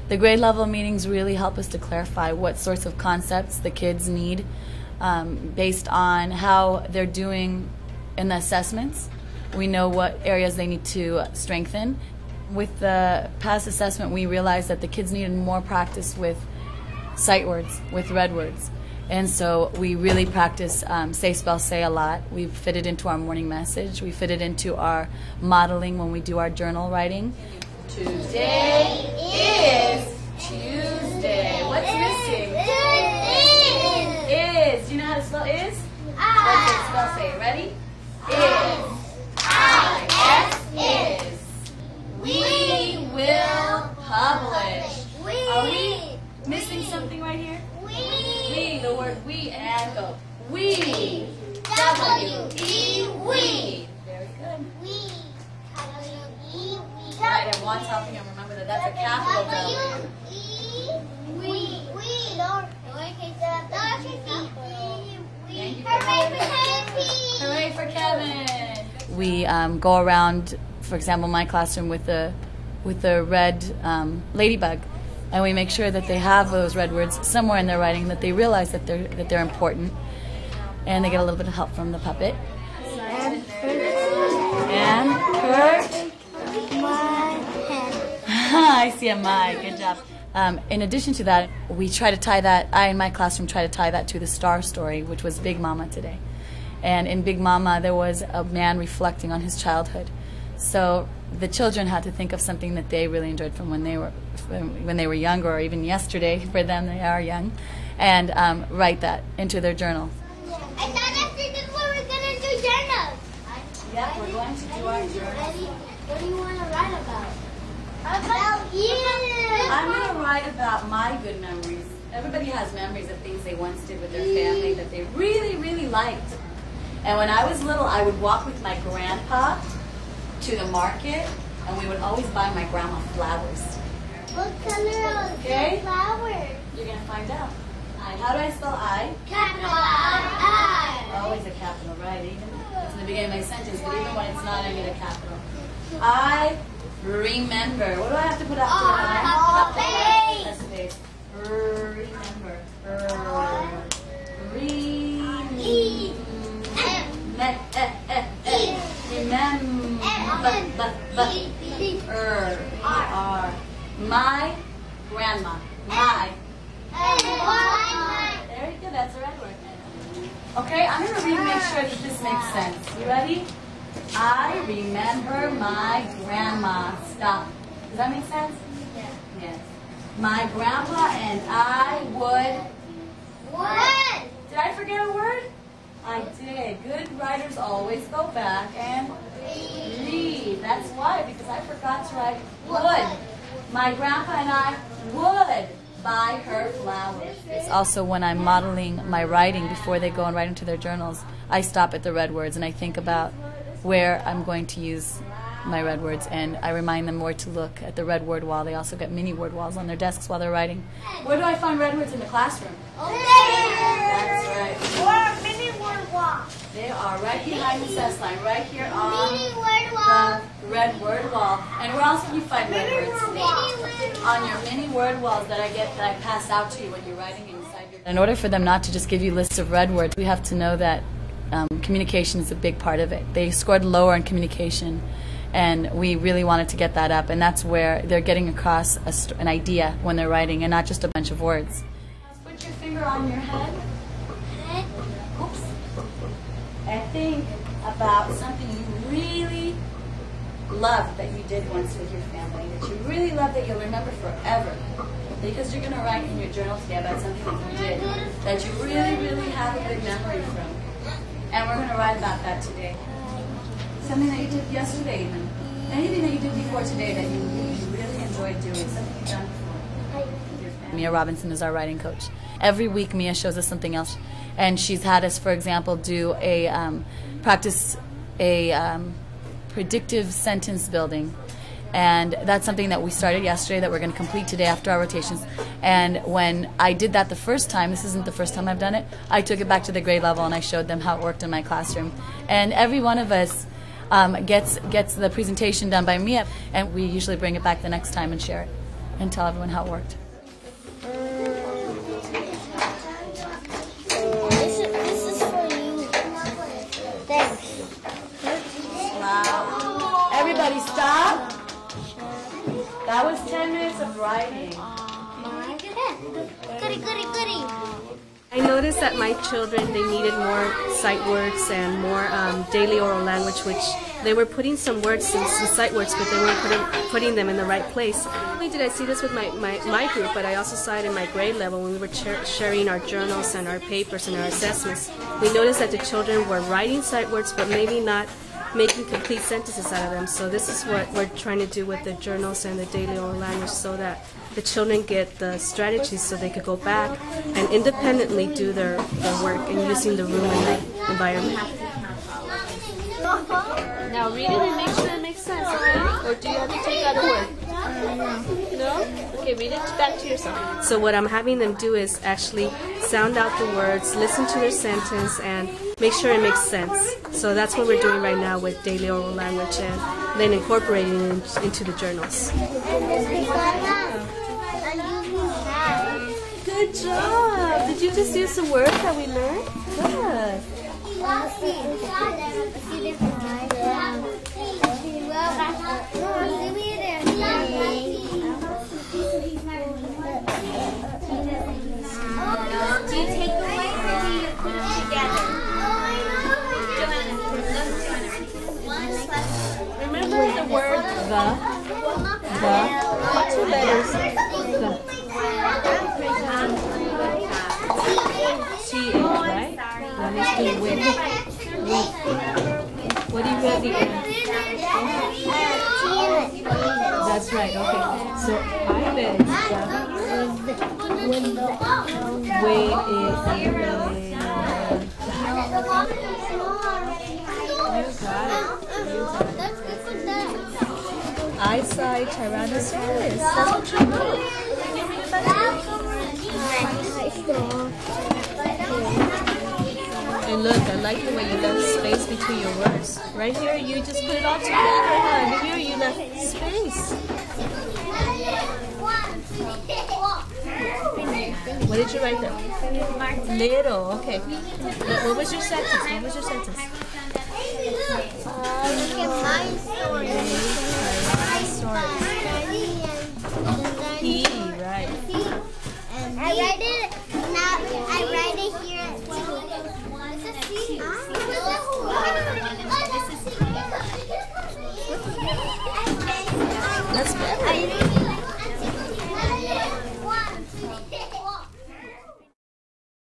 The grade level meetings really help us to clarify what sorts of concepts the kids need based on how they're doing in the assessments. We know what areas they need to strengthen. With the past assessment, we realized that the kids needed more practice with sight words, with red words. And so we really practice say, spell, say a lot. We fit it into our morning message. We fit it into our modeling when we do our journal writing. Today is Tuesday. What's missing? Is. Do you know how to spell is? Let's say spell say. Ready? Is. I-S is. We will publish. Are we missing something right here? We, the word we, and go. We. W-E, we. Very good. We. W-E, we. Right, and Juan's helping him remember that that's a capital W. We. Thank you for Hooray for Kevin. We go around, for example, my classroom with the red ladybug, and we make sure that they have those red words somewhere in their writing, that they realize that they're important, and they get a little bit of help from the puppet. And Kurt. I see a my. Good job. In addition to that, we try to tie that, I in my classroom try to tie that to the star story, which was Big Mama today. And in Big Mama, there was a man reflecting on his childhood. So the children had to think of something that they really enjoyed from when they were younger, or even yesterday for them, they are young, and write that into their journal. I thought after this one we're going to do journals. Yeah, we're going to do our journal. What do you want to write about? About you. I'm going to write about my good memories. Everybody has memories of things they once did with their family that they really, really liked. And when I was little, I would walk with my grandpa to the market, and we would always buy my grandma flowers. What color are the flowers? You're going to find out. How do I spell I? Capital I. Always a capital, right? Even it's in the beginning of my sentence, but even when it's not, I get a capital. I remember. What do I have to put after I? A face. Remember. My grandma. My. There you go. That's the right word. Okay, I'm going to read and make sure that this makes sense. You ready? I remember my grandma. Stop. Does that make sense? Yeah. Yes. My grandpa and I would... What? Did I forget a word? I did. Good writers always go back and read. That's why, because I forgot to write would. My grandpa and I would buy her flowers. It's also when I'm modeling my writing before they go and write into their journals, I stop at the red words and I think about where I'm going to use my red words, and I remind them where to look at the red word wall. They also get mini word walls on their desks while they're writing. Where do I find red words in the classroom? That's right. Or mini word wall. They are right behind the cess line, right here on Mini word wall. the red word wall. And where else can you find red words? On your mini word walls that I pass out to you when you're writing inside your... In order for them not to just give you lists of red words, we have to know that communication is a big part of it. They scored lower in communication, and we really wanted to get that up, and that's where they're getting across an idea when they're writing and not just a bunch of words. Put your finger on your head. Oops. And think about something you really love that you did once with your family, that you really love that you'll remember forever. Because you're going to write in your journal today about something that you did that you really, really have a good memory from. And we're going to write about that today. Something that you did yesterday even. Anything that you did before today that you really enjoyed doing. Something you've done before. Mia Robinson is our writing coach. Every week Mia shows us something else. And she's had us, for example, do a practice a predictive sentence building. And that's something that we started yesterday that we're going to complete today after our rotations. And when I did that the first time, this isn't the first time I've done it, I took it back to the grade level and I showed them how it worked in my classroom. And every one of us gets the presentation done by Mia, and we usually bring it back the next time and share it. and tell everyone how it worked. This is for you. Thanks. Wow. Everybody stop. That was 10 minutes of writing. Goody, goody, goody. I noticed that my children, they needed more sight words and more daily oral language, which they were putting some words in some sight words, but they weren't putting them in the right place. Not only did I see this with my group, but I also saw it in my grade level when we were sharing our journals and our papers and our assessments. We noticed that the children were writing sight words, but maybe not making complete sentences out of them. So this is what we're trying to do with the journals and the daily oral language, so that the children get the strategies so they could go back and independently do their work and using the room and the environment. Now read it and make sure it makes sense, okay? Or do you have to take out a word? No? Okay, read it back to yourself. So what I'm having them do is actually sound out the words, listen to their sentence, and make sure it makes sense. So that's what we're doing right now with daily oral language, and then incorporating it into the journals. Good job! Did you just use some words that we learned? Good. Do you take away or do you put it together? Remember the word the? What two letters? The. T-A, right? Now let's do with. What do you have the end? That's right, okay. So I bet eyesight, Tyrannosaurus. That's what you do. And look, I like the way you left space between your words. Right here, you just put it all together, huh? And here, you left space. What did you write there? Little, okay. What was your sentence? What was your sentence? Look at my story. He, right. And I write it now. I write it here too. That's better.